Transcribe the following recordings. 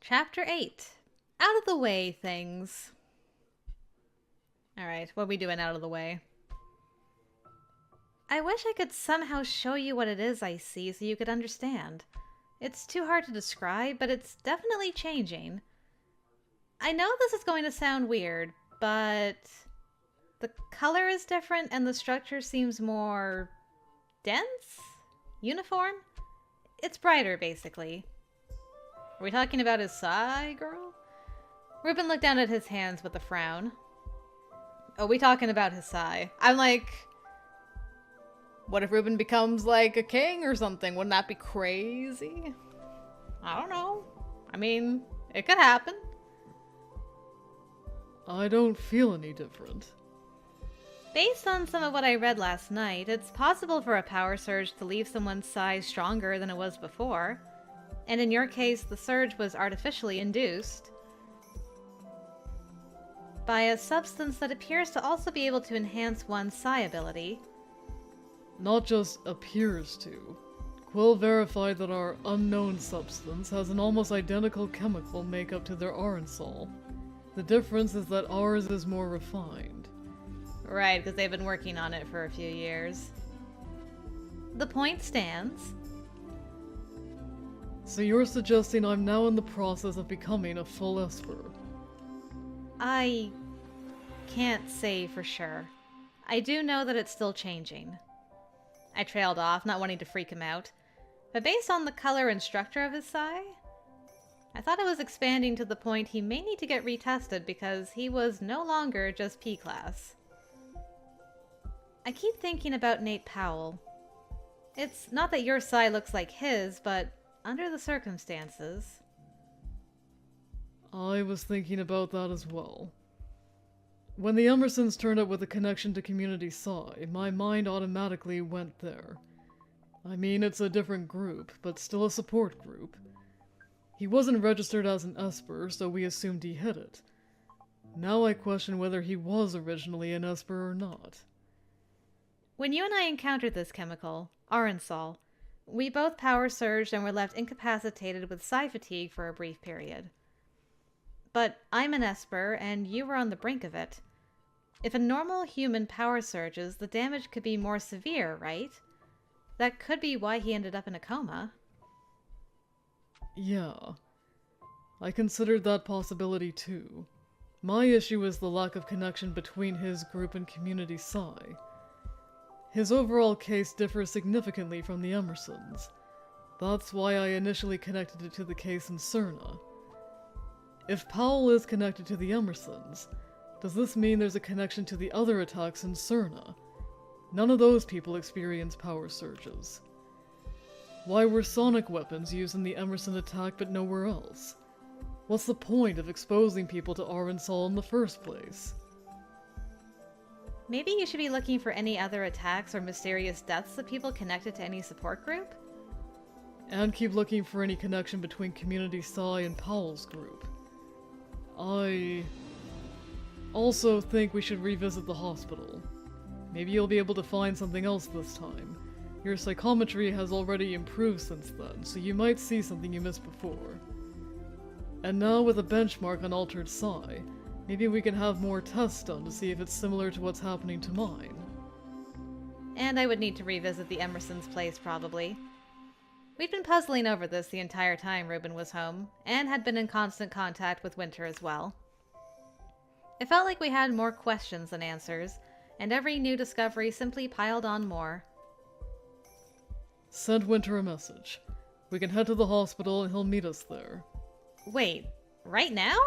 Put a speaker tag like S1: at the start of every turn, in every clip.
S1: Chapter 8. Out of the way things. Alright, what are we doing out of the way? I wish I could somehow show you what it is I see so you could understand. It's too hard to describe, but it's definitely changing. I know this is going to sound weird, but the color is different and the structure seems more dense? Uniform? It's brighter, basically. Are we talking about his Psi, girl? Reuben looked down at his hands with a frown. Oh, we talking about his Psi. I'm like, what if Reuben becomes like a king or something? Wouldn't that be crazy? I don't know. I mean, it could happen.
S2: I don't feel any different.
S1: Based on some of what I read last night, it's possible for a power surge to leave someone's Psi stronger than it was before. And in your case, the surge was artificially induced by a substance that appears to also be able to enhance one's Psi ability.
S2: Not just appears to. Quill verified that our unknown substance has an almost identical chemical makeup to their Arcalis. The difference is that ours is more refined.
S1: Right, because they've been working on it for a few years. The point stands.
S2: So you're suggesting I'm now in the process of becoming a full Esper?
S1: I can't say for sure. I do know that it's still changing. I trailed off, not wanting to freak him out. But based on the color and structure of his Psi, I thought it was expanding to the point he may need to get retested because he was no longer just P-class. I keep thinking about Nate Powell. It's not that your Psi looks like his, but under the circumstances.
S2: I was thinking about that as well. When the Emersons turned up with a connection to Community Psi, my mind automatically went there. I mean, it's a different group, but still a support group. He wasn't registered as an Esper, so we assumed he hit it. Now I question whether he was originally an Esper or not.
S1: When you and I encountered this chemical, Arcalis, we both power surged and were left incapacitated with Psi fatigue for a brief period. But I'm an Esper, and you were on the brink of it. If a normal human power surges, the damage could be more severe, right? That could be why he ended up in a coma.
S2: Yeah. I considered that possibility too. My issue is the lack of connection between his group and Community Psi. His overall case differs significantly from the Emersons. That's why I initially connected it to the case in Cerna. If Powell is connected to the Emersons, does this mean there's a connection to the other attacks in Cerna? None of those people experience power surges. Why were sonic weapons used in the Emerson attack but nowhere else? What's the point of exposing people to Arcalis in the first place?
S1: Maybe you should be looking for any other attacks or mysterious deaths of people connected to any support group?
S2: And keep looking for any connection between Community Psi and Powell's group. I also think we should revisit the hospital. Maybe you'll be able to find something else this time. Your psychometry has already improved since then, so you might see something you missed before. And now with a benchmark on altered Psi, maybe we can have more tests done to see if it's similar to what's happening to mine.
S1: And I would need to revisit the Emersons' place, probably. We'd been puzzling over this the entire time Reuben was home, and had been in constant contact with Winter as well. It felt like we had more questions than answers, and every new discovery simply piled on more.
S2: Send Winter a message. We can head to the hospital and he'll meet us there.
S1: Wait, right now?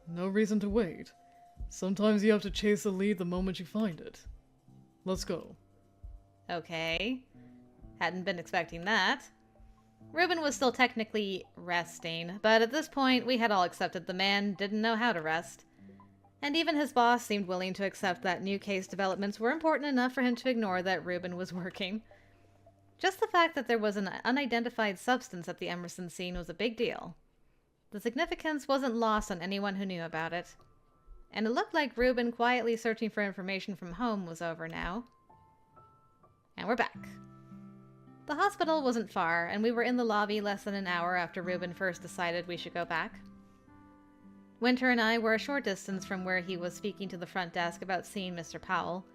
S2: No reason to wait. Sometimes you have to chase a lead the moment you find it. Let's go.
S1: Okay. Hadn't been expecting that. Reuben was still technically resting, but at this point we had all accepted the man didn't know how to rest. And even his boss seemed willing to accept that new case developments were important enough for him to ignore that Reuben was working. Just the fact that there was an unidentified substance at the Emerson scene was a big deal. The significance wasn't lost on anyone who knew about it. And it looked like Reuben quietly searching for information from home was over now. And we're back. The hospital wasn't far, and we were in the lobby less than an hour after Reuben first decided we should go back. Winter and I were a short distance from where he was speaking to the front desk about seeing Mr. Powell.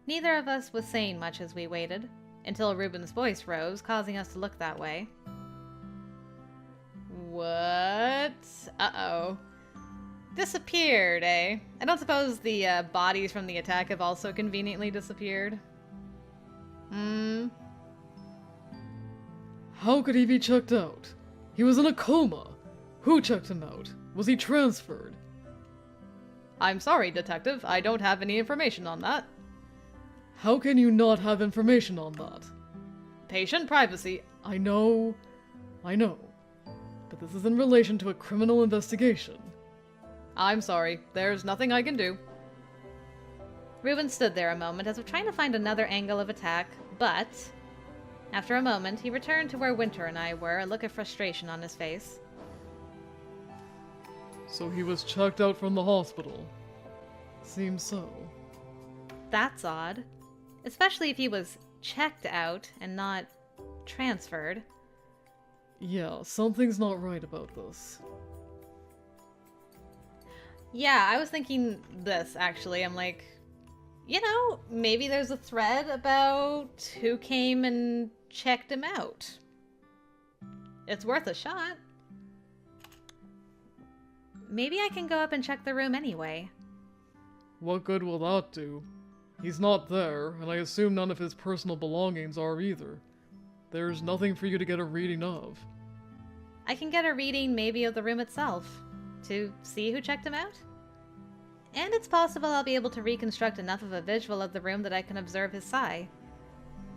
S1: Neither of us was saying much as we waited, until Reuben's voice rose, causing us to look that way. What? Uh-oh. Disappeared, eh? I don't suppose the bodies from the attack have also conveniently disappeared?
S2: How could he be checked out? He was in a coma. Who checked him out? Was he transferred?
S1: I'm sorry, Detective. I don't have any information on that.
S2: How can you not have information on that?
S1: Patient privacy.
S2: I know. But this is in relation to a criminal investigation.
S1: I'm sorry. There's nothing I can do. Reuben stood there a moment as if trying to find another angle of attack, but after a moment, he returned to where Winter and I were, a look of frustration on his face.
S2: So he was checked out from the hospital. Seems so.
S1: That's odd. Especially if he was checked out and not transferred.
S2: Yeah, something's not right about this.
S1: Yeah, I was thinking this, actually. I'm like, you know, maybe there's a thread about who came and checked him out. It's worth a shot. Maybe I can go up and check the room anyway.
S2: What good will that do? He's not there, and I assume none of his personal belongings are either. There's nothing for you to get a reading of.
S1: I can get a reading maybe of the room itself, to see who checked him out. And it's possible I'll be able to reconstruct enough of a visual of the room that I can observe his psi.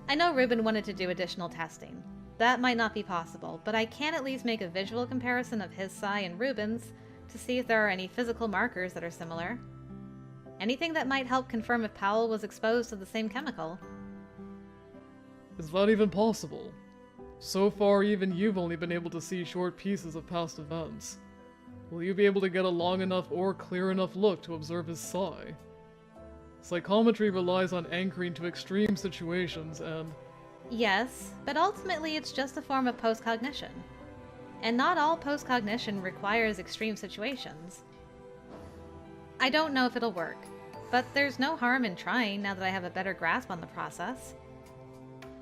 S1: I know Reuben wanted to do additional testing. That might not be possible, but I can at least make a visual comparison of his psi and Reuben's to see if there are any physical markers that are similar. Anything that might help confirm if Powell was exposed to the same chemical.
S2: Is that even possible? So far, even you've only been able to see short pieces of past events. Will you be able to get a long enough or clear enough look to observe his psi? Psychometry relies on anchoring to extreme situations and...
S1: Yes, but ultimately it's just a form of postcognition. And not all postcognition requires extreme situations. I don't know if it'll work, but there's no harm in trying now that I have a better grasp on the process.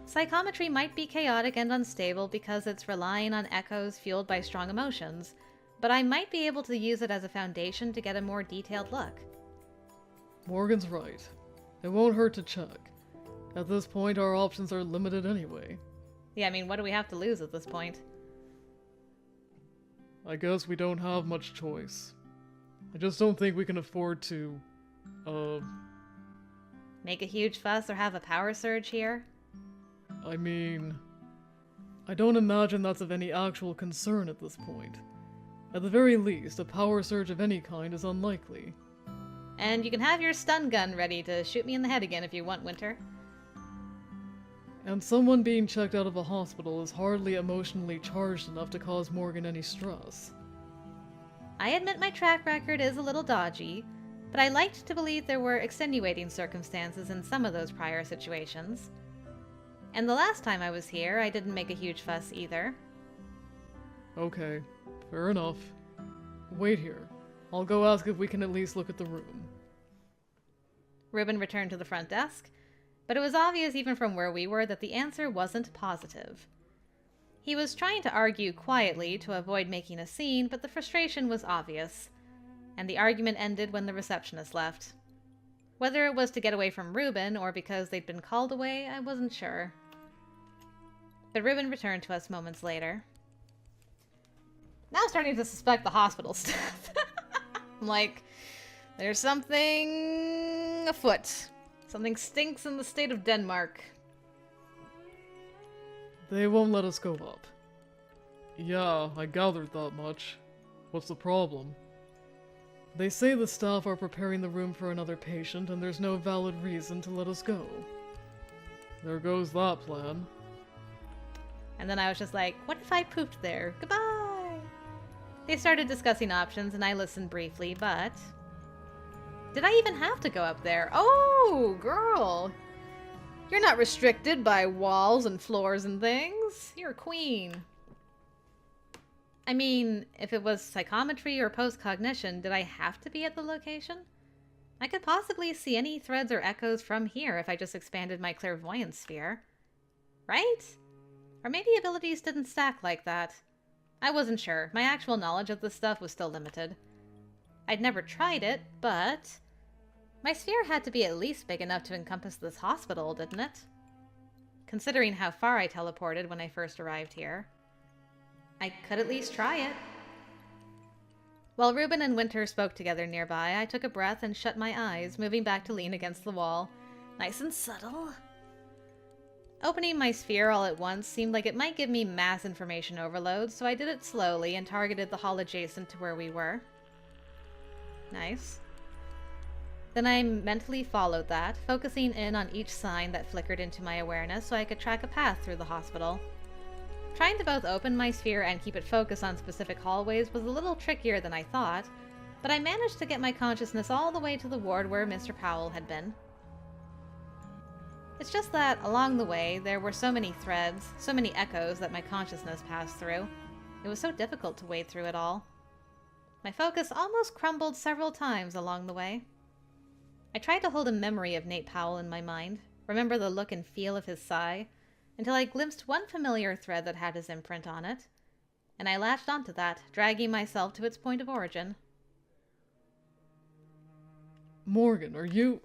S1: Psychometry might be chaotic and unstable because it's relying on echoes fueled by strong emotions, but I might be able to use it as a foundation to get a more detailed look.
S2: Morgan's right. It won't hurt to check. At this point, our options are limited anyway.
S1: Yeah, I mean, what do we have to lose at this point?
S2: I guess we don't have much choice. I just don't think we can afford to,
S1: Make a huge fuss or have a power surge here?
S2: I mean... I don't imagine that's of any actual concern at this point. At the very least, a power surge of any kind is unlikely.
S1: And you can have your stun gun ready to shoot me in the head again if you want, Winter.
S2: And someone being checked out of a hospital is hardly emotionally charged enough to cause Morgan any stress.
S1: I admit my track record is a little dodgy, but I liked to believe there were extenuating circumstances in some of those prior situations. And the last time I was here, I didn't make a huge fuss either.
S2: Okay, fair enough. Wait here. I'll go ask if we can at least look at the room.
S1: Reuben returned to the front desk, but it was obvious even from where we were that the answer wasn't positive. He was trying to argue quietly to avoid making a scene, but the frustration was obvious, and the argument ended when the receptionist left. Whether it was to get away from Reuben or because they'd been called away, I wasn't sure. But Reuben returned to us moments later. Now I'm starting to suspect the hospital staff. I'm like, there's something afoot. Something stinks in the state of Denmark.
S2: They won't let us go up. Yeah, I gathered that much. What's the problem? They say the staff are preparing the room for another patient and there's no valid reason to let us go. There goes that plan.
S1: And then I was just like, what if I pooped there? Goodbye! They started discussing options and I listened briefly, but... Did I even have to go up there? Oh, girl! You're not restricted by walls and floors and things. You're a queen. I mean, if it was psychometry or post-cognition, did I have to be at the location? I could possibly see any threads or echoes from here if I just expanded my clairvoyance sphere. Right? Or maybe abilities didn't stack like that. I wasn't sure. My actual knowledge of this stuff was still limited. I'd never tried it, but my sphere had to be at least big enough to encompass this hospital, didn't it? Considering how far I teleported when I first arrived here. I could at least try it. While Reuben and Winter spoke together nearby, I took a breath and shut my eyes, moving back to lean against the wall. Nice and subtle. Opening my sphere all at once seemed like it might give me mass information overload, so I did it slowly and targeted the hall adjacent to where we were. Nice. Then I mentally followed that, focusing in on each sign that flickered into my awareness so I could track a path through the hospital. Trying to both open my sphere and keep it focused on specific hallways was a little trickier than I thought, but I managed to get my consciousness all the way to the ward where Mr. Powell had been. It's just that, along the way, there were so many threads, so many echoes that my consciousness passed through. It was so difficult to wade through it all. My focus almost crumbled several times along the way. I tried to hold a memory of Nate Powell in my mind, remember the look and feel of his sigh, until I glimpsed one familiar thread that had his imprint on it, and I latched onto that, dragging myself to its point of origin.
S2: Morgan, are you...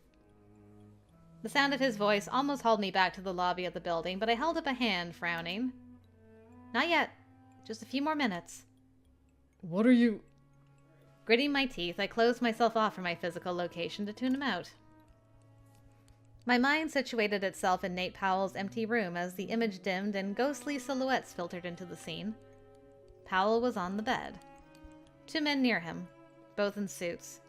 S1: The sound of his voice almost hauled me back to the lobby of the building, but I held up a hand, frowning. Not yet. Just a few more minutes.
S2: What are you...
S1: Gritting my teeth, I closed myself off from my physical location to tune him out. My mind situated itself in Nate Powell's empty room as the image dimmed and ghostly silhouettes filtered into the scene. Powell was on the bed. Two men near him, both in suits.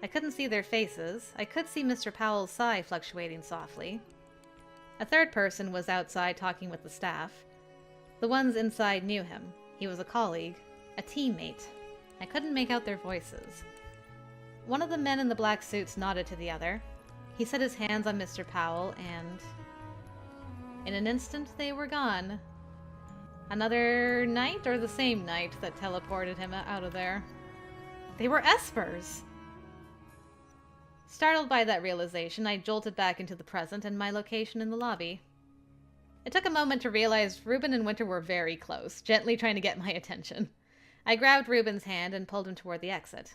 S1: I couldn't see their faces. I could see Mr. Powell's sigh fluctuating softly. A third person was outside talking with the staff. The ones inside knew him. He was a colleague, a teammate. I couldn't make out their voices. One of the men in the black suits nodded to the other. He set his hands on Mr. Powell, and in an instant they were gone. Another night, or the same night, that teleported him out of there. They were Espers! Startled by that realization, I jolted back into the present and my location in the lobby. It took a moment to realize Reuben and Winter were very close, gently trying to get my attention. I grabbed Reuben's hand and pulled him toward the exit.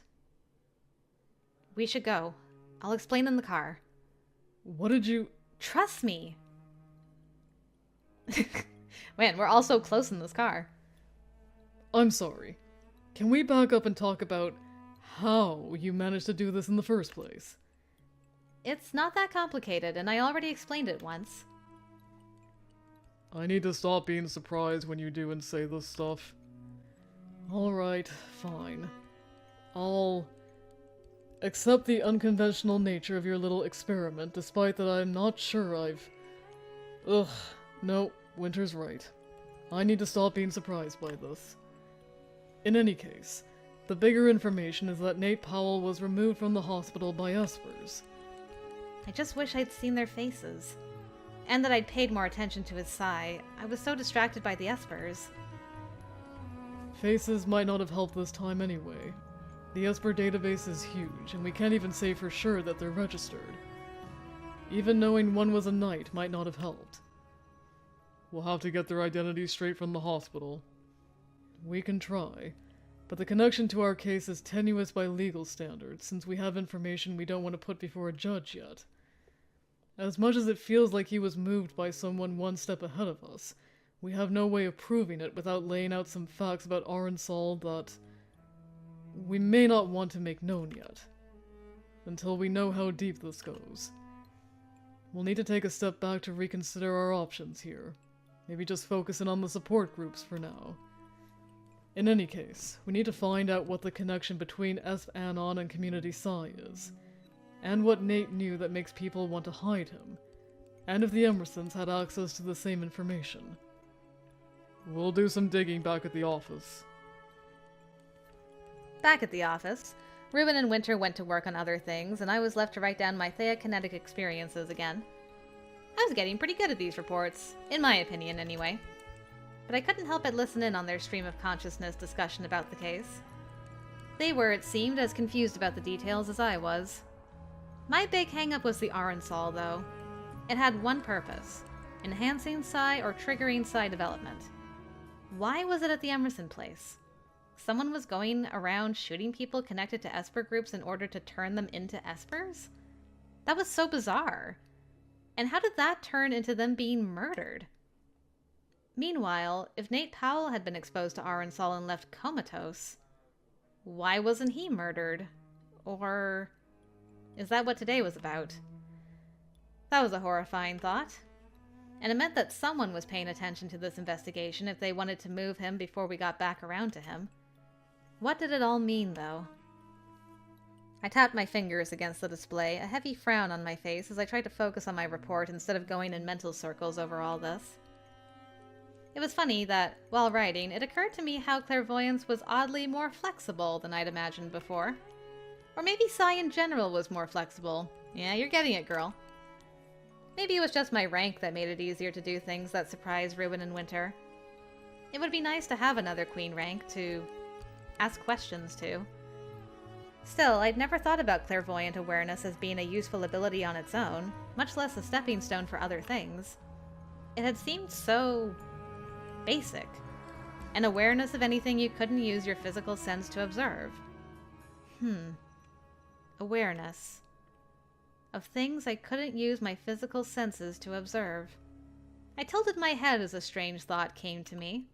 S1: We should go. I'll explain in the car.
S2: What did you...
S1: Trust me. Man, we're all so close in this car.
S2: I'm sorry. Can we back up and talk about how you managed to do this in the first place?
S1: It's not that complicated, and I already explained it once.
S2: I need to stop being surprised when you do and say this stuff. Alright, fine. I'll accept the unconventional nature of your little experiment, despite that I'm not sure I've... Ugh, no, Winter's right. I need to stop being surprised by this. In any case, the bigger information is that Nate Powell was removed from the hospital by Espers.
S1: I just wish I'd seen their faces. And that I'd paid more attention to his sigh. I was so distracted by the Espers.
S2: Faces might not have helped this time anyway. The Esper database is huge, and we can't even say for sure that they're registered. Even knowing one was a knight might not have helped. We'll have to get their identities straight from the hospital. We can try, but the connection to our case is tenuous by legal standards, since we have information we don't want to put before a judge yet. As much as it feels like he was moved by someone one step ahead of us, we have no way of proving it without laying out some facts about Arnsal that we may not want to make known yet, until we know how deep this goes. We'll need to take a step back to reconsider our options here. Maybe just focusing on the support groups for now. In any case, we need to find out what the connection between Anon and Community Psi is, and what Nate knew that makes people want to hide him, and if the Emersons had access to the same information. We'll do some digging back at the office.
S1: Back at the office, Reuben and Winter went to work on other things, and I was left to write down my theokinetic experiences again. I was getting pretty good at these reports, in my opinion anyway. But I couldn't help but listen in on their stream of consciousness discussion about the case. They were, it seemed, as confused about the details as I was. My big hang-up was the Arensol, though. It had one purpose: enhancing Psi or triggering Psi development. Why was it at the Emerson place? Someone was going around shooting people connected to Esper groups in order to turn them into Espers? That was so bizarre. And how did that turn into them being murdered? Meanwhile, if Nate Powell had been exposed to Arensol and left comatose, why wasn't he murdered? Or is that what today was about? That was a horrifying thought. And it meant that someone was paying attention to this investigation if they wanted to move him before we got back around to him. What did it all mean, though? I tapped my fingers against the display, a heavy frown on my face as I tried to focus on my report instead of going in mental circles over all this. It was funny that, while writing, it occurred to me how clairvoyance was oddly more flexible than I'd imagined before. Or maybe Psi in general was more flexible. Yeah, you're getting it, girl. Maybe it was just my rank that made it easier to do things that surprised Reuben and Winter. It would be nice to have another queen rank to ask questions to. Still, I'd never thought about clairvoyant awareness as being a useful ability on its own, much less a stepping stone for other things. It had seemed so basic. An awareness of anything you couldn't use your physical sense to observe. Awareness. Of things I couldn't use my physical senses to observe. I tilted my head as a strange thought came to me.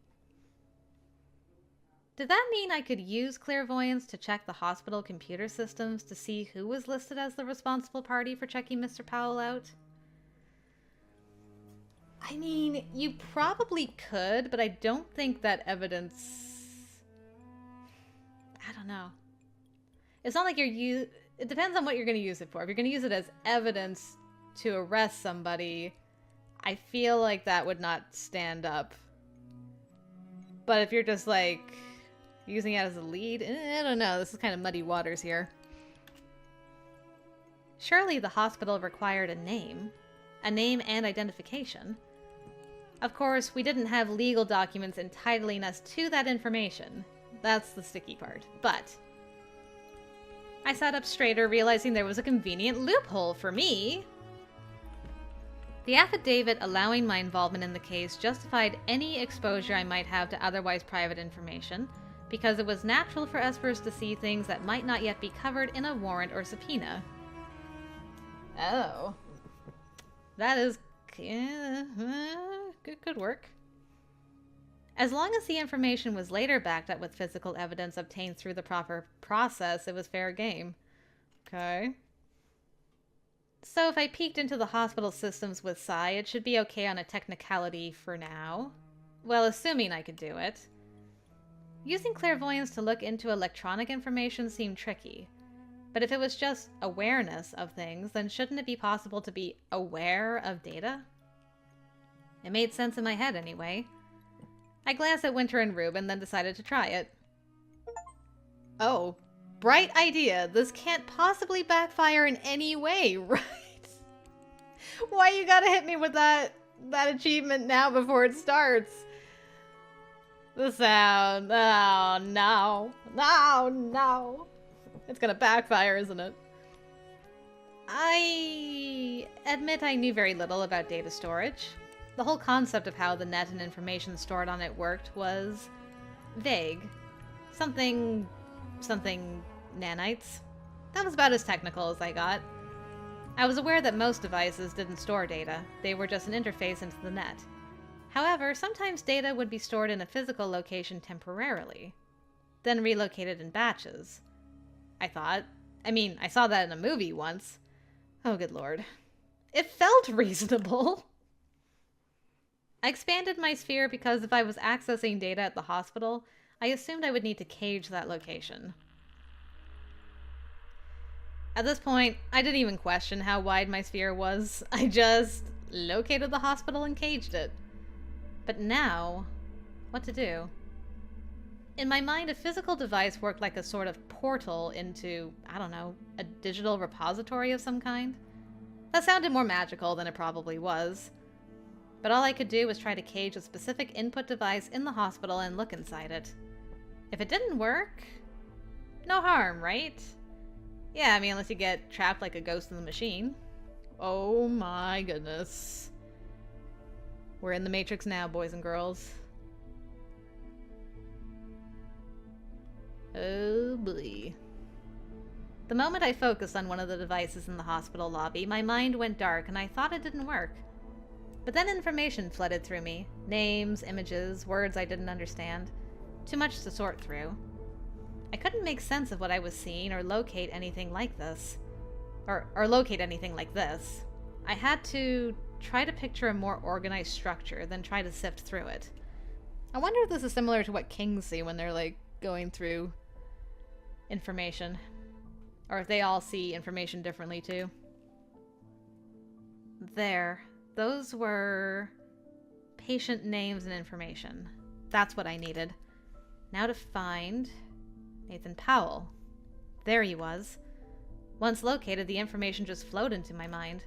S1: Did that mean I could use clairvoyance to check the hospital computer systems to see who was listed as the responsible party for checking Mr. Powell out? I mean, you probably could, but I don't think that evidence... I don't know. It's not like it depends on what you're going to use it for. If you're going to use it as evidence to arrest somebody, I feel like that would not stand up. But if you're just like using it as a lead, I don't know. This is kind of muddy waters here. Surely the hospital required a name and identification. Of course, we didn't have legal documents entitling us to that information. That's the sticky part. But I sat up straighter, realizing there was a convenient loophole for me. The affidavit allowing my involvement in the case justified any exposure I might have to otherwise private information, because it was natural for Espers to see things that might not yet be covered in a warrant or subpoena. Oh. That is... good work. As long as the information was later backed up with physical evidence obtained through the proper process, it was fair game. Okay. So if I peeked into the hospital systems with Psi, it should be okay on a technicality for now. Well, assuming I could do it. Using clairvoyance to look into electronic information seemed tricky. But if it was just awareness of things, then shouldn't it be possible to be aware of data? It made sense in my head anyway. I glanced at Winter and Reuben, then decided to try it. Oh, bright idea. This can't possibly backfire in any way, right? Why you gotta hit me with that achievement now before it starts? The sound. Oh, no. No, no. It's gonna backfire, isn't it? I admit I knew very little about data storage. The whole concept of how the net and information stored on it worked was vague. Something nanites. That was about as technical as I got. I was aware that most devices didn't store data. They were just an interface into the net. However, sometimes data would be stored in a physical location temporarily, then relocated in batches. I thought. I mean, I saw that in a movie once. Oh, good lord. It felt reasonable. I expanded my sphere because if I was accessing data at the hospital, I assumed I would need to cage that location. At this point, I didn't even question how wide my sphere was. I just located the hospital and caged it. But now, what to do? In my mind, a physical device worked like a sort of portal into, I don't know, a digital repository of some kind. That sounded more magical than it probably was. But all I could do was try to cage a specific input device in the hospital and look inside it. If it didn't work, no harm, right? Yeah, I mean, unless you get trapped like a ghost in the machine. Oh my goodness. We're in the Matrix now, boys and girls. Oh boy. The moment I focused on one of the devices in the hospital lobby, my mind went dark and I thought it didn't work. But then information flooded through me. Names, images, words I didn't understand. Too much to sort through. I couldn't make sense of what I was seeing or locate anything like this. Or locate anything like this. I had to try to picture a more organized structure than try to sift through it. I wonder if this is similar to what kings see when they're, like, going through information. Or if they all see information differently, too. There. Those were patient names and information. That's what I needed. Now to find Nathan Powell. There he was. Once located, the information just flowed into my mind.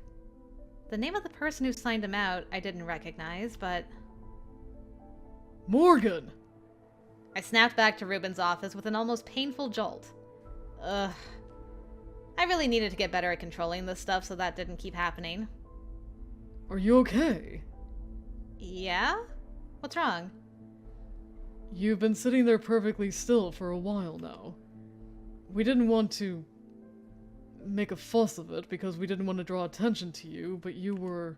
S1: The name of the person who signed him out I didn't recognize, but...
S2: Morgan!
S1: I snapped back to Reuben's office with an almost painful jolt. Ugh. I really needed to get better at controlling this stuff so that didn't keep happening.
S2: Are you okay?
S1: Yeah? What's wrong?
S2: You've been sitting there perfectly still for a while now. We didn't want to make a fuss of it because we didn't want to draw attention to you, but you were...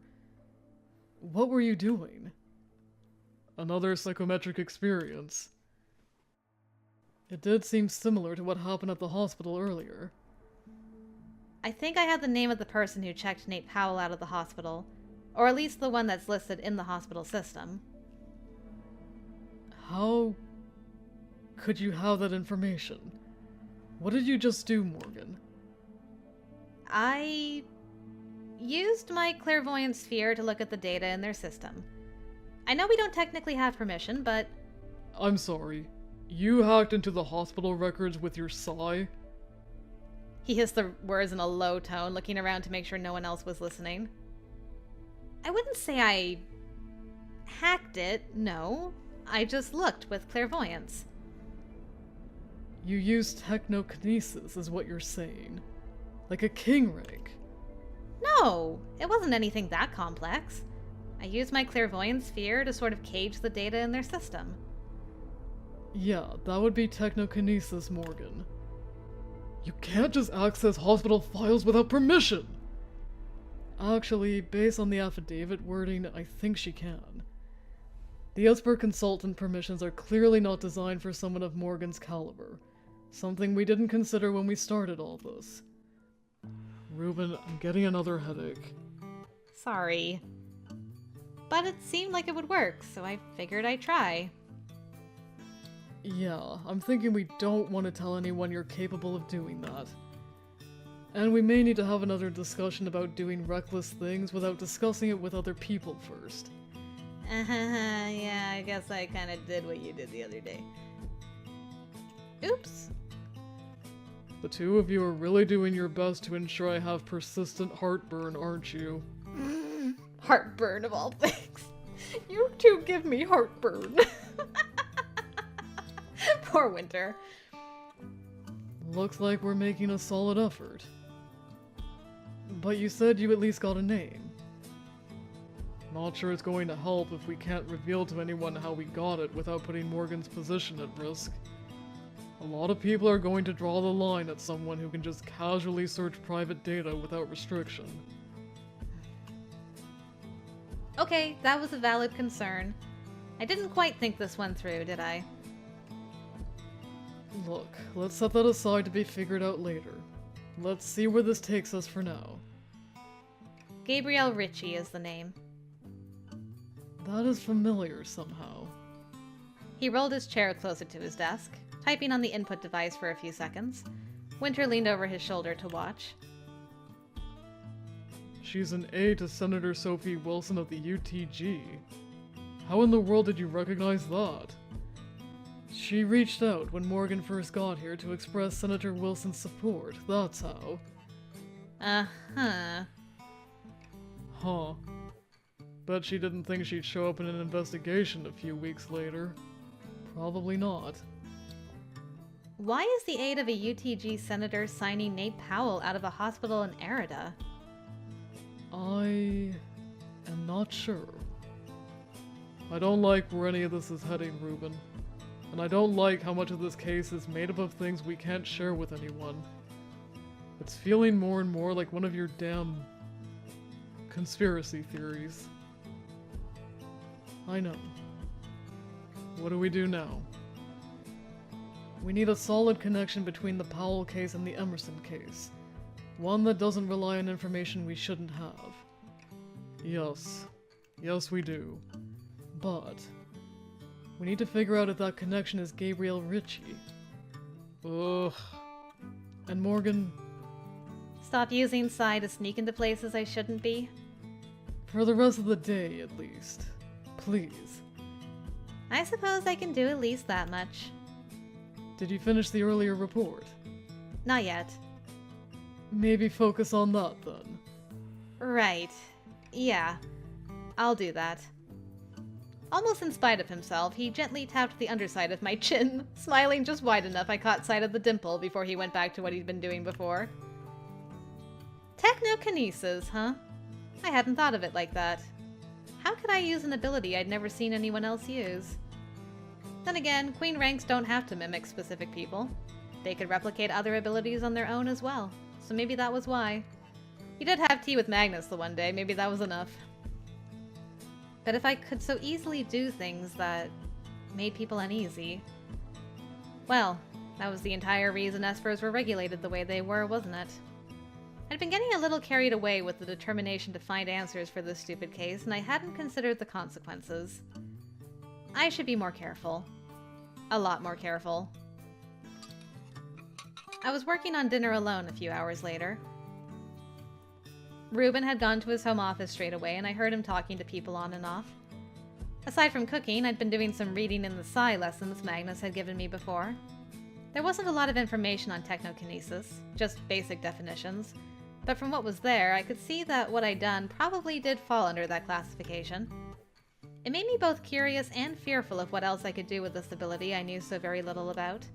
S2: What were you doing? Another psychometric experience. It did seem similar to what happened at the hospital earlier.
S1: I think I had the name of the person who checked Nate Powell out of the hospital. Or at least the one that's listed in the hospital system.
S2: How could you have that information? What did you just do, Morgan?
S1: I used my clairvoyant sphere to look at the data in their system. I know we don't technically have permission, but...
S2: I'm sorry. You hacked into the hospital records with your Psi?
S1: He hissed the words in a low tone, looking around to make sure no one else was listening. I wouldn't say I hacked it, no. I just looked with clairvoyance.
S2: You used Technokinesis is what you're saying. Like a king rank.
S1: No, it wasn't anything that complex. I used my clairvoyant sphere to sort of cage the data in their system.
S2: Yeah, that would be Technokinesis, Morgan. You can't just access hospital files without permission! Actually, based on the affidavit wording, I think she can. The Esper consultant permissions are clearly not designed for someone of Morgan's caliber. Something we didn't consider when we started all this. Reuben, I'm getting another headache.
S1: Sorry. But it seemed like it would work, so I figured I'd try.
S2: Yeah, I'm thinking we don't want to tell anyone you're capable of doing that. And we may need to have another discussion about doing reckless things without discussing it with other people first.
S1: Yeah, I guess I kinda did what you did the other day. Oops.
S2: The two of you are really doing your best to ensure I have persistent heartburn, aren't you?
S1: Heartburn of all things. You two give me heartburn. Poor Winter.
S2: Looks like we're making a solid effort. But you said you at least got a name. Not sure it's going to help if we can't reveal to anyone how we got it without putting Morgan's position at risk. A lot of people are going to draw the line at someone who can just casually search private data without restriction.
S1: Okay, that was a valid concern. I didn't quite think this one through, did I?
S2: Look, let's set that aside to be figured out later. Let's see where this takes us for now.
S1: Gabriel Ritchie is the name.
S2: That is familiar somehow.
S1: He rolled his chair closer to his desk, typing on the input device for a few seconds. Winter leaned over his shoulder to watch.
S2: She's an aide to Senator Sophie Wilson of the UTG. How in the world did you recognize that? She reached out when Morgan first got here to express Senator Wilson's support, that's how.
S1: Uh-huh.
S2: Huh. Bet she didn't think she'd show up in an investigation a few weeks later. Probably not.
S1: Why is the aide of a UTG senator signing Nate Powell out of a hospital in Arida?
S2: I am not sure. I don't like where any of this is heading, Reuben. And I don't like how much of this case is made up of things we can't share with anyone. It's feeling more and more like one of your damn conspiracy theories. I know. What do we do now? We need a solid connection between the Powell case and the Emerson case. One that doesn't rely on information we shouldn't have. Yes. Yes, we do. But we need to figure out if that connection is Gabriel Ritchie. Ugh. And Morgan...
S1: Stop using Psi to sneak into places I shouldn't be?
S2: For the rest of the day, at least. Please.
S1: I suppose I can do at least that much.
S2: Did you finish the earlier report?
S1: Not yet.
S2: Maybe focus on that, then.
S1: Right. Yeah. I'll do that. Almost in spite of himself, he gently tapped the underside of my chin, smiling just wide enough I caught sight of the dimple before he went back to what he'd been doing before. Technokinesis, huh? I hadn't thought of it like that. How could I use an ability I'd never seen anyone else use? Then again, queen ranks don't have to mimic specific people. They could replicate other abilities on their own as well, so maybe that was why. He did have tea with Magnus the one day, maybe that was enough. But if I could so easily do things that made people uneasy... Well, that was the entire reason Espers were regulated the way they were, wasn't it? I'd been getting a little carried away with the determination to find answers for this stupid case, and I hadn't considered the consequences. I should be more careful. A lot more careful. I was working on dinner alone a few hours later. Reuben had gone to his home office straight away, and I heard him talking to people on and off. Aside from cooking, I'd been doing some reading in the Psi lessons Magnus had given me before. There wasn't a lot of information on Technokinesis, just basic definitions, but from what was there, I could see that what I'd done probably did fall under that classification. It made me both curious and fearful of what else I could do with this ability I knew so very little about.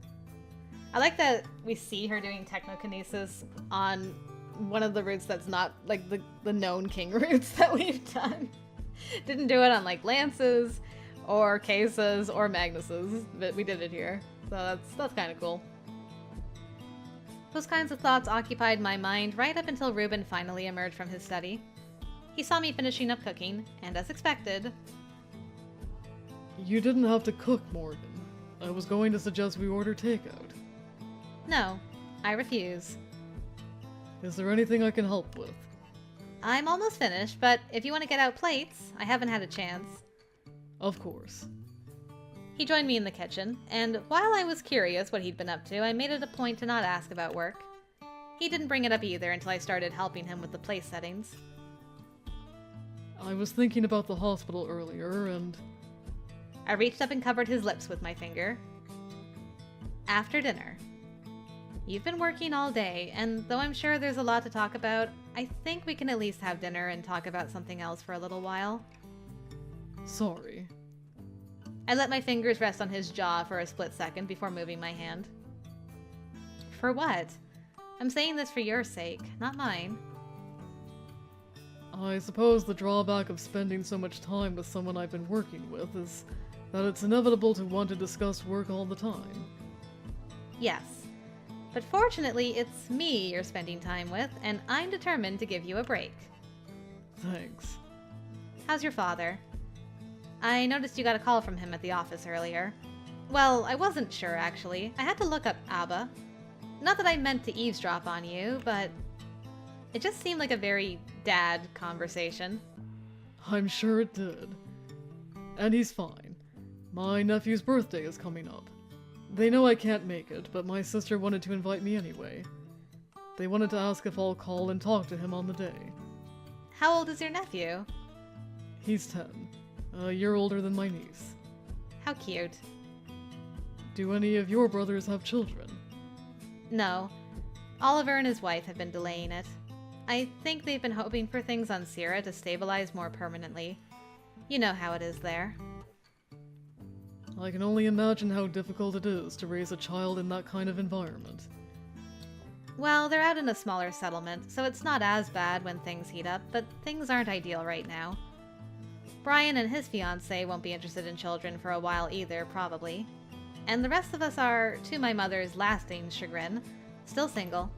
S1: I like that we see her doing Technokinesis on one of the routes that's not like the known king routes that we've done. Didn't do it on like Lance's or Case's or Magnus's, but we did it here. So that's kind of cool. Those kinds of thoughts occupied my mind right up until Reuben finally emerged from his study. He saw me finishing up cooking, and as expected...
S2: You didn't have to cook, Morgan. I was going to suggest we order takeout.
S1: No, I refuse.
S2: Is there anything I can help with?
S1: I'm almost finished, but if you want to get out plates, I haven't had a chance.
S2: Of course.
S1: He joined me in the kitchen, and while I was curious what he'd been up to, I made it a point to not ask about work. He didn't bring it up either until I started helping him with the place settings.
S2: I was thinking about the hospital earlier, and...
S1: I reached up and covered his lips with my finger. After dinner. You've been working all day, and though I'm sure there's a lot to talk about, I think we can at least have dinner and talk about something else for a little while.
S2: Sorry.
S1: I let my fingers rest on his jaw for a split second before moving my hand. For what? I'm saying this for your sake, not mine.
S2: I suppose the drawback of spending so much time with someone I've been working with is that it's inevitable to want to discuss work all the time.
S1: Yes. But fortunately, it's me you're spending time with, and I'm determined to give you a break.
S2: Thanks.
S1: How's your father? I noticed you got a call from him at the office earlier. Well, I wasn't sure, actually. I had to look up Abba. Not that I meant to eavesdrop on you, but it just seemed like a very dad conversation.
S2: I'm sure it did. And he's fine. My nephew's birthday is coming up. They know I can't make it, but my sister wanted to invite me anyway. They wanted to ask if I'll call and talk to him on the day.
S1: How old is your nephew?
S2: He's 10. A year older than my niece.
S1: How cute.
S2: Do any of your brothers have children?
S1: No. Oliver and his wife have been delaying it. I think they've been hoping for things on Sierra to stabilize more permanently. You know how it is there.
S2: I can only imagine how difficult it is to raise a child in that kind of environment.
S1: Well, they're out in a smaller settlement, so it's not as bad when things heat up, but things aren't ideal right now. Brian and his fiancée won't be interested in children for a while either, probably. And the rest of us are, to my mother's lasting chagrin, still single.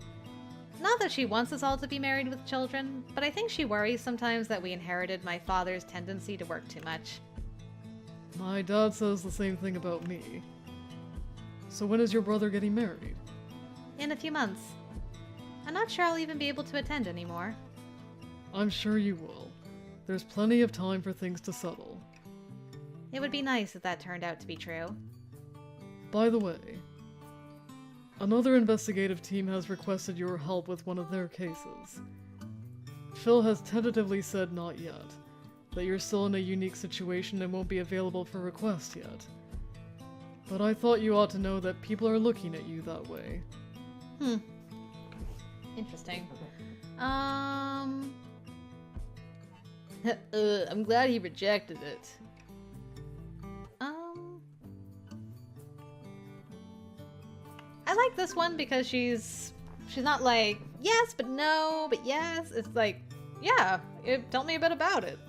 S1: Not that she wants us all to be married with children, but I think she worries sometimes that we inherited my father's tendency to work too much.
S2: My dad says the same thing about me. So when is your brother getting married?
S1: In a few months. I'm not sure I'll even be able to attend anymore.
S2: I'm sure you will. There's plenty of time for things to settle.
S1: It would be nice if that turned out to be true.
S2: By the way, another investigative team has requested your help with one of their cases. Phil has tentatively said not yet, that you're still in a unique situation and won't be available for request yet. But I thought you ought to know that people are looking at you that way.
S1: Interesting. I'm glad he rejected it. I like this one because she's not like, yes, but no, but yes. It's like, yeah, tell me a bit about it.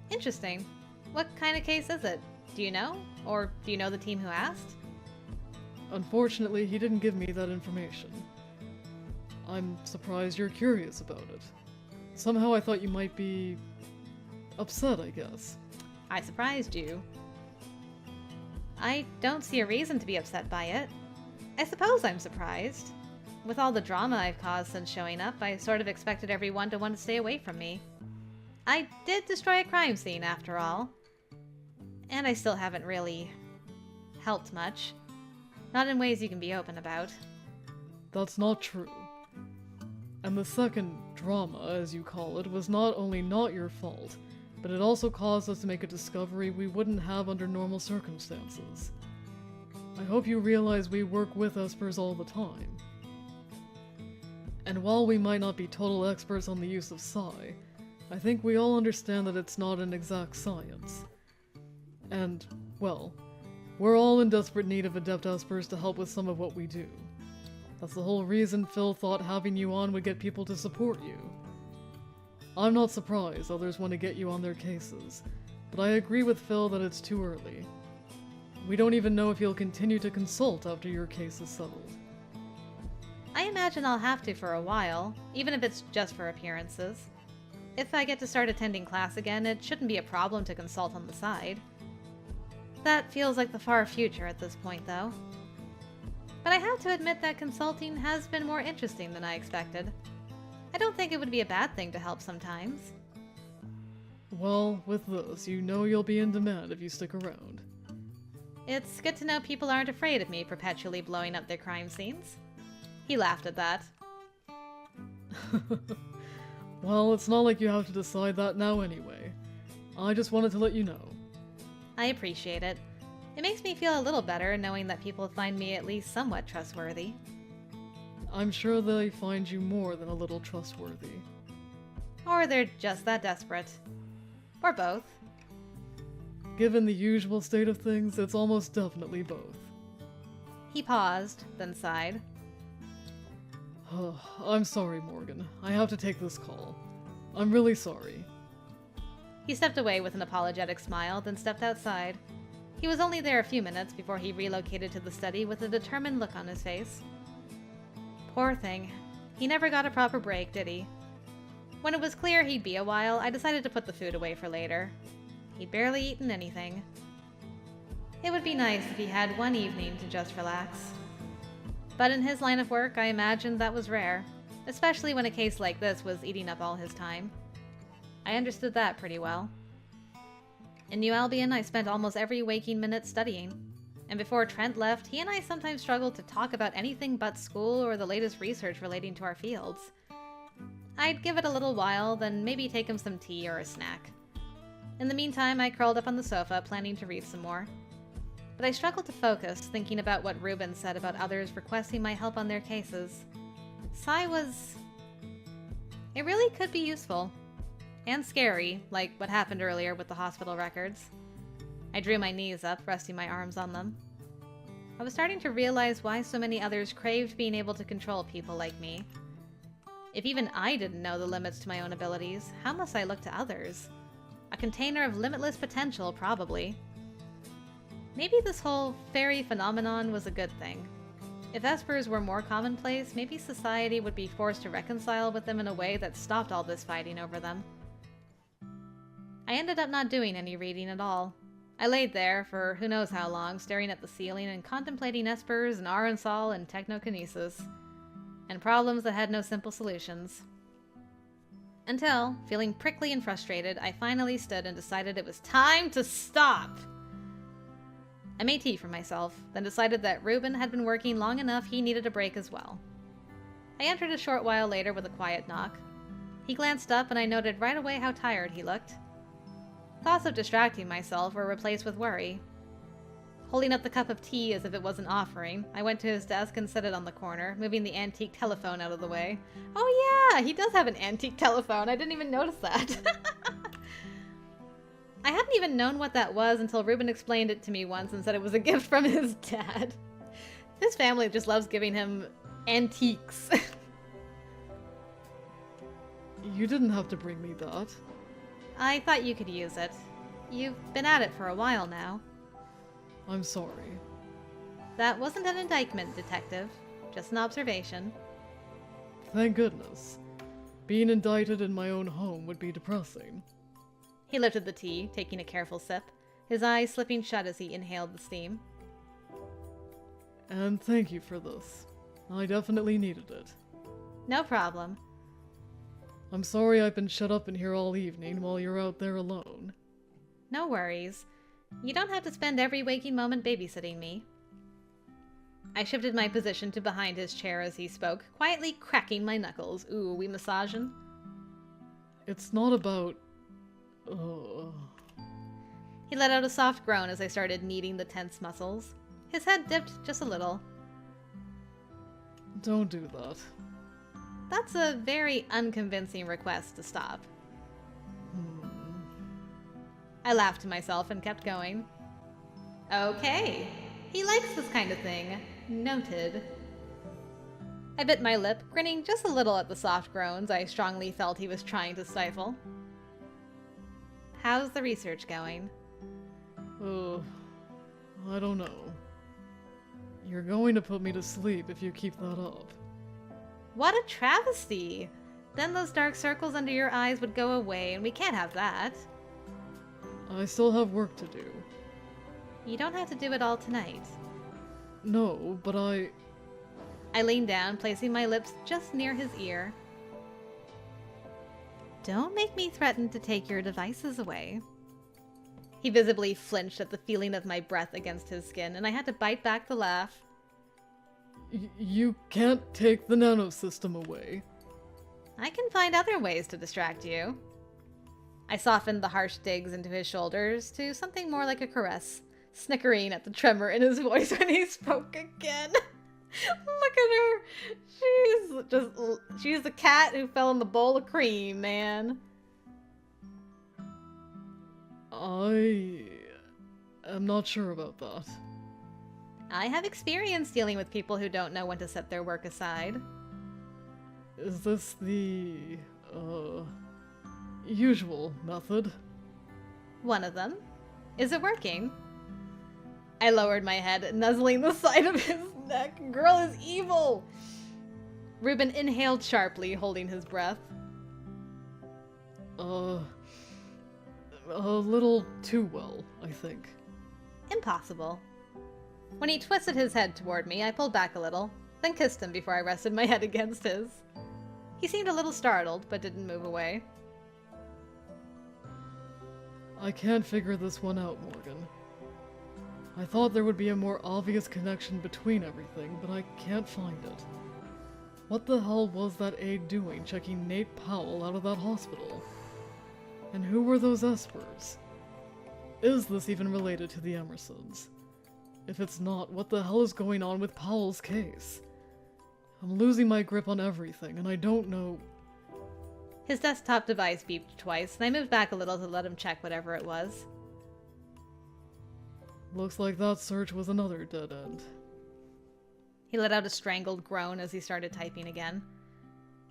S1: Interesting. What kind of case is it? Do you know? Or do you know the team who asked?
S2: Unfortunately, he didn't give me that information. I'm surprised you're curious about it. Somehow I thought you might be upset, I guess.
S1: I surprised you. I don't see a reason to be upset by it. I suppose I'm surprised. With all the drama I've caused since showing up, I sort of expected everyone to want to stay away from me. I did destroy a crime scene, after all. And I still haven't really helped much. Not in ways you can be open about.
S2: That's not true. And the second drama, as you call it, was not only not your fault, but it also caused us to make a discovery we wouldn't have under normal circumstances. I hope you realize we work with Espers all the time. And while we might not be total experts on the use of Psi, I think we all understand that it's not an exact science. And, well, we're all in desperate need of adept Espers to help with some of what we do. That's the whole reason Phil thought having you on would get people to support you. I'm not surprised others want to get you on their cases, but I agree with Phil that it's too early. We don't even know if you'll continue to consult after your case is settled.
S1: I imagine I'll have to for a while, even if it's just for appearances. If I get to start attending class again, it shouldn't be a problem to consult on the side. That feels like the far future at this point, though. But I have to admit that consulting has been more interesting than I expected. I don't think it would be a bad thing to help sometimes.
S2: Well, with this, you know you'll be in demand if you stick around.
S1: It's good to know people aren't afraid of me perpetually blowing up their crime scenes. He laughed at that.
S2: Well, it's not like you have to decide that now anyway. I just wanted to let you know.
S1: I appreciate it. It makes me feel a little better knowing that people find me at least somewhat trustworthy.
S2: I'm sure they find you more than a little trustworthy.
S1: Or they're just that desperate. Or both.
S2: Given the usual state of things, it's almost definitely both.
S1: He paused, then sighed.
S2: I'm sorry, Morgan. I have to take this call. I'm really sorry.
S1: He stepped away with an apologetic smile, then stepped outside. He was only there a few minutes before he relocated to the study with a determined look on his face. Poor thing. He never got a proper break, did he? When it was clear he'd be a while, I decided to put the food away for later. He'd barely eaten anything. It would be nice if he had one evening to just relax. But in his line of work, I imagined that was rare, especially when a case like this was eating up all his time. I understood that pretty well. In New Albion, I spent almost every waking minute studying, and before Trent left, he and I sometimes struggled to talk about anything but school or the latest research relating to our fields. I'd give it a little while, then maybe take him some tea or a snack. In the meantime, I curled up on the sofa, planning to read some more. But I struggled to focus, thinking about what Reuben said about others requesting my help on their cases. Sci was... It really could be useful. And scary, like what happened earlier with the hospital records. I drew my knees up, resting my arms on them. I was starting to realize why so many others craved being able to control people like me. If even I didn't know the limits to my own abilities, how must I look to others? A container of limitless potential, probably. Maybe this whole fairy phenomenon was a good thing. If Espers were more commonplace, maybe society would be forced to reconcile with them in a way that stopped all this fighting over them. I ended up not doing any reading at all. I laid there for who knows how long, staring at the ceiling and contemplating Espers and Arensal and Technokinesis, and problems that had no simple solutions. Until, feeling prickly and frustrated, I finally stood and decided it was time to stop! I made tea for myself, then decided that Reuben had been working long enough he needed a break as well. I entered a short while later with a quiet knock. He glanced up and I noted right away how tired he looked. Thoughts of distracting myself were replaced with worry. Holding up the cup of tea as if it was an offering, I went to his desk and set it on the corner, moving the antique telephone out of the way. Oh yeah, he does have an antique telephone. I didn't even notice that. I hadn't even known what that was until Reuben explained it to me once and said it was a gift from his dad. His family just loves giving him antiques.
S2: You didn't have to bring me that.
S1: I thought you could use it. You've been at it for a while now.
S2: I'm sorry.
S1: That wasn't an indictment, Detective. Just an observation.
S2: Thank goodness. Being indicted in my own home would be depressing.
S1: He lifted the tea, taking a careful sip, his eyes slipping shut as he inhaled the steam.
S2: And thank you for this. I definitely needed it.
S1: No problem.
S2: I'm sorry I've been shut up in here all evening while you're out there alone.
S1: No worries. You don't have to spend every waking moment babysitting me. I shifted my position to behind his chair as he spoke, quietly cracking my knuckles. Ooh, we massaging?
S2: It's not about...
S1: He let out a soft groan as I started kneading the tense muscles. His head dipped just a little.
S2: Don't do that.
S1: That's a very unconvincing request to stop. I laughed to myself and kept going. Okay, he likes this kind of thing. Noted. I bit my lip, grinning just a little at the soft groans I strongly felt he was trying to stifle. How's the research going?
S2: I don't know. You're going to put me to sleep if you keep that up.
S1: What a travesty! Then those dark circles under your eyes would go away, and we can't have that.
S2: I still have work to do.
S1: You don't have to do it all tonight.
S2: No, but I
S1: leaned down, placing my lips just near his ear. Don't make me threaten to take your devices away. He visibly flinched at the feeling of my breath against his skin, and I had to bite back the laugh.
S2: You can't take the nanosystem away.
S1: I can find other ways to distract you. I softened the harsh digs into his shoulders to something more like a caress, snickering at the tremor in his voice when he spoke again. Look at her! She's the cat who fell in the bowl of cream, man.
S2: I am not sure about that.
S1: I have experience dealing with people who don't know when to set their work aside.
S2: Is this the, usual method?
S1: One of them. Is it working? I lowered my head, nuzzling the side of his neck. Girl is evil! Reuben inhaled sharply, holding his breath.
S2: A little too well, I think.
S1: Impossible. When he twisted his head toward me, I pulled back a little, then kissed him before I rested my head against his. He seemed a little startled, but didn't move away.
S2: I can't figure this one out, Morgan. I thought there would be a more obvious connection between everything, but I can't find it. What the hell was that aide doing checking Nate Powell out of that hospital? And who were those Espers? Is this even related to the Emersons? If it's not, what the hell is going on with Powell's case? I'm losing my grip on everything, and I don't know...
S1: His desktop device beeped twice, and I moved back a little to let him check whatever it was.
S2: Looks like that search was another dead end.
S1: He let out a strangled groan as he started typing again.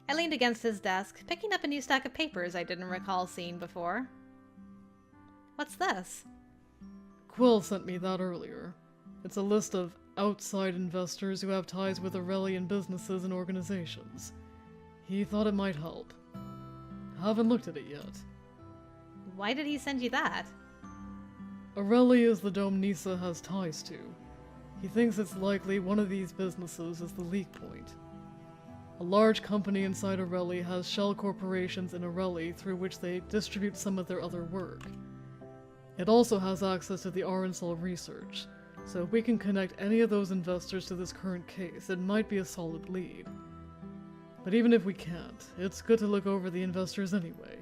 S1: I leaned against his desk, picking up a new stack of papers I didn't recall seeing before. What's this?
S2: Quill sent me that earlier. It's a list of outside investors who have ties with Aurelian businesses and organizations. He thought it might help. Haven't looked at it yet.
S1: Why did he send you that?
S2: Aurelia is the dome Nisa has ties to. He thinks it's likely one of these businesses is the leak point. A large company inside Aurelia has shell corporations in Aurelia through which they distribute some of their other work. It also has access to the Arensol research, so if we can connect any of those investors to this current case, it might be a solid lead. But even if we can't, it's good to look over the investors anyway.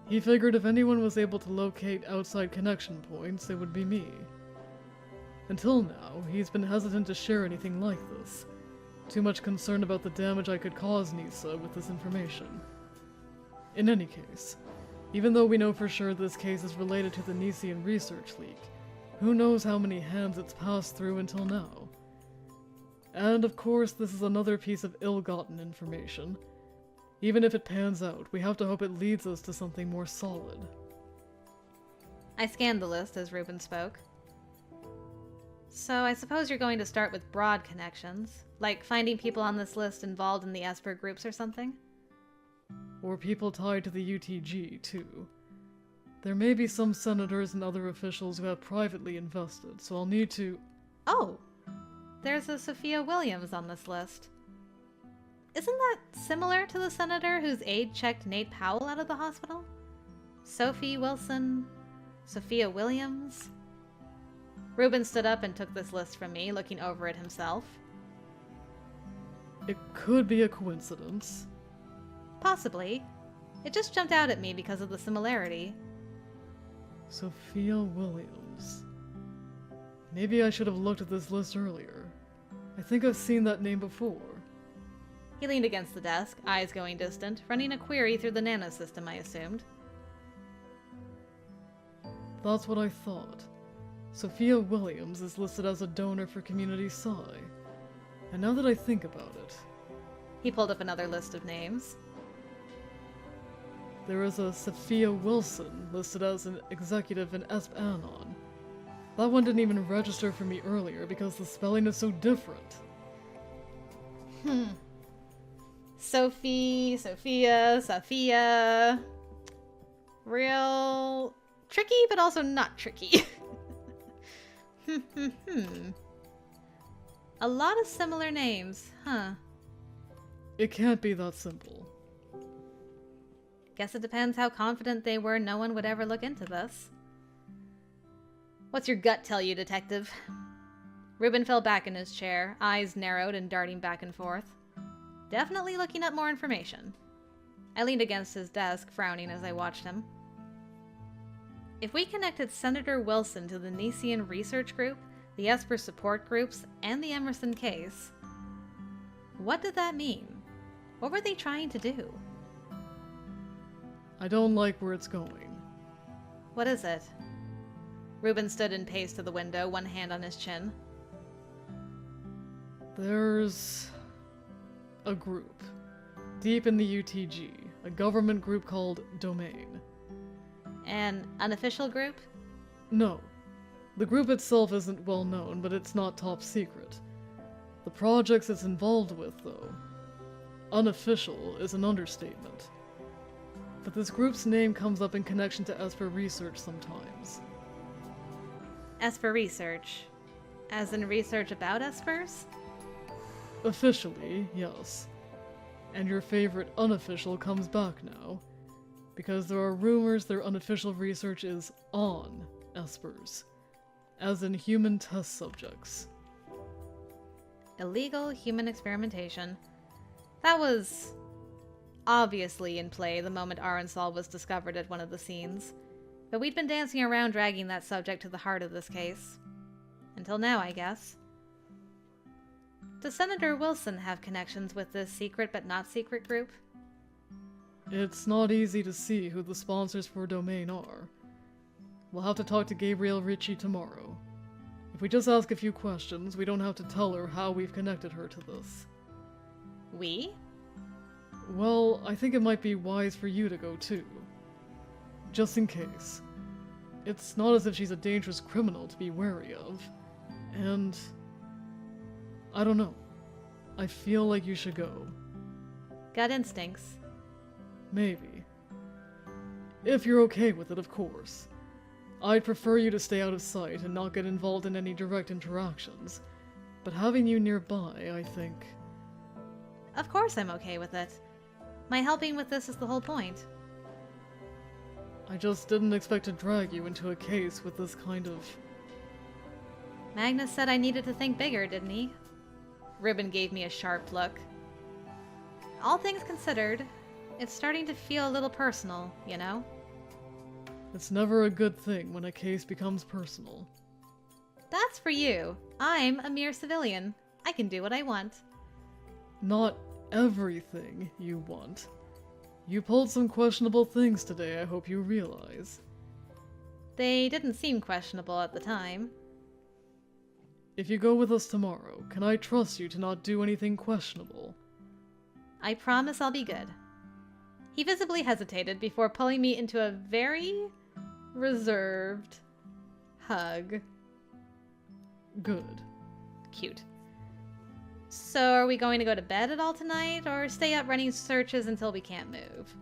S2: He figured if anyone was able to locate outside connection points, it would be me. Until now, he's been hesitant to share anything like this. Too much concern about the damage I could cause Nisa with this information. In any case, even though we know for sure this case is related to the Nisian research leak, who knows how many hands it's passed through until now. And of course, this is another piece of ill-gotten information. Even if it pans out, we have to hope it leads us to something more solid.
S1: I scanned the list as Reuben spoke. So I suppose you're going to start with broad connections, like finding people on this list involved in the Esper groups or something?
S2: Or people tied to the UTG, too. There may be some senators and other officials who have privately invested, so I'll need to...
S1: Oh! There's a Sophia Williams on this list. Isn't that similar to the senator whose aide checked Nate Powell out of the hospital? Sophie Wilson... Sophia Williams... Reuben stood up and took this list from me, looking over it himself.
S2: It could be a coincidence.
S1: Possibly. It just jumped out at me because of the similarity.
S2: Sophia Williams. Maybe I should have looked at this list earlier. I think I've seen that name before.
S1: He leaned against the desk, eyes going distant, running a query through the nanosystem, I assumed.
S2: That's what I thought. Sophia Williams is listed as a donor for Community Psi. And now that I think about it...
S1: He pulled up another list of names.
S2: There is a Sophia Wilson listed as an executive in Esper. That one didn't even register for me earlier because the spelling is so different.
S1: Sophie, Sophia, Sophia... Real... tricky, but also not tricky. A lot of similar names, huh?
S2: It can't be that simple.
S1: Guess it depends how confident they were no one would ever look into this. What's your gut tell you, detective? Reuben fell back in his chair, eyes narrowed and darting back and forth. Definitely looking up more information. I leaned against his desk, frowning as I watched him. If we connected Senator Wilson to the Nisian Research Group, the Esper support groups, and the Emerson case, what did that mean? What were they trying to do?
S2: I don't like where it's going.
S1: What is it? Reuben stood and paced to the window, one hand on his chin.
S2: There's... a group. Deep in the UTG. A government group called Domain.
S1: An unofficial group?
S2: No. The group itself isn't well known, but it's not top secret. The projects it's involved with, though. Unofficial is an understatement. But this group's name comes up in connection to Esper research sometimes.
S1: Esper research? As in research about Espers?
S2: Officially, yes. And your favorite unofficial comes back now. Because there are rumors their unofficial research is on Espers. As in human test subjects.
S1: Illegal human experimentation. That was obviously in play the moment Arensol was discovered at one of the scenes. But we'd been dancing around dragging that subject to the heart of this case. Until now, I guess. Does Senator Wilson have connections with this secret but not secret group?
S2: It's not easy to see who the sponsors for Domain are. We'll have to talk to Gabrielle Ritchie tomorrow. If we just ask a few questions, we don't have to tell her how we've connected her to this.
S1: We?
S2: Well, I think it might be wise for you to go too. Just in case. It's not as if she's a dangerous criminal to be wary of. And... I don't know. I feel like you should go.
S1: Gut instincts.
S2: Maybe. If you're okay with it, of course. I'd prefer you to stay out of sight and not get involved in any direct interactions. But having you nearby, I think...
S1: Of course I'm okay with it. My helping with this is the whole point.
S2: I just didn't expect to drag you into a case with this kind of...
S1: Magnus said I needed to think bigger, didn't he? Reuben gave me a sharp look. All things considered, it's starting to feel a little personal, you know?
S2: It's never a good thing when a case becomes personal.
S1: That's for you. I'm a mere civilian. I can do what I want.
S2: Not everything you want. You pulled some questionable things today, I hope you realize.
S1: They didn't seem questionable at the time.
S2: If you go with us tomorrow, can I trust you to not do anything questionable?
S1: I promise I'll be good. He visibly hesitated before pulling me into a very reserved hug.
S2: Good.
S1: Cute. So are we going to go to bed at all tonight, or stay up running searches until we can't move?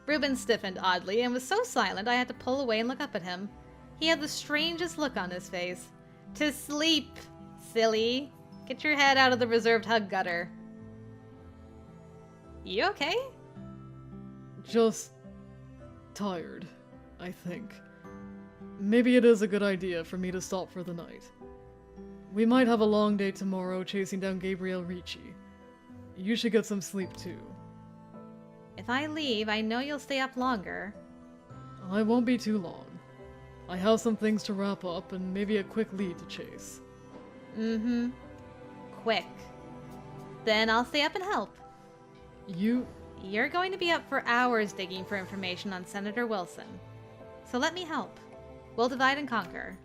S1: Reuben stiffened oddly and was so silent I had to pull away and look up at him. He had the strangest look on his face. To sleep, silly. Get your head out of the reserved hug gutter. You okay?
S2: Just... tired, I think. Maybe it is a good idea for me to stop for the night. We might have a long day tomorrow chasing down Gabrielle Ricci. You should get some sleep too.
S1: If I leave, I know you'll stay up longer.
S2: I won't be too long. I have some things to wrap up and maybe a quick lead to chase.
S1: Mm-hmm. Quick. Then I'll stay up and help. You're going to be up for hours digging for information on Senator Wilson. So let me help. We'll divide and conquer.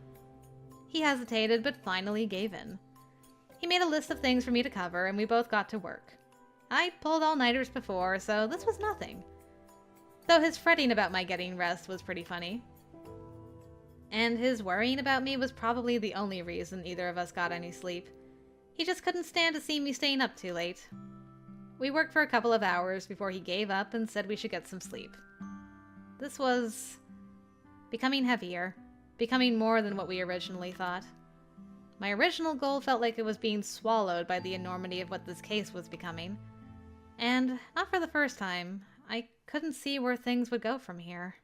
S1: He hesitated, but finally gave in. He made a list of things for me to cover, and we both got to work. I'd pulled all-nighters before, so this was nothing. Though his fretting about my getting rest was pretty funny. And his worrying about me was probably the only reason either of us got any sleep. He just couldn't stand to see me staying up too late. We worked for a couple of hours before he gave up and said we should get some sleep. This was becoming heavier, becoming more than what we originally thought. My original goal felt like it was being swallowed by the enormity of what this case was becoming. And, not for the first time, I couldn't see where things would go from here.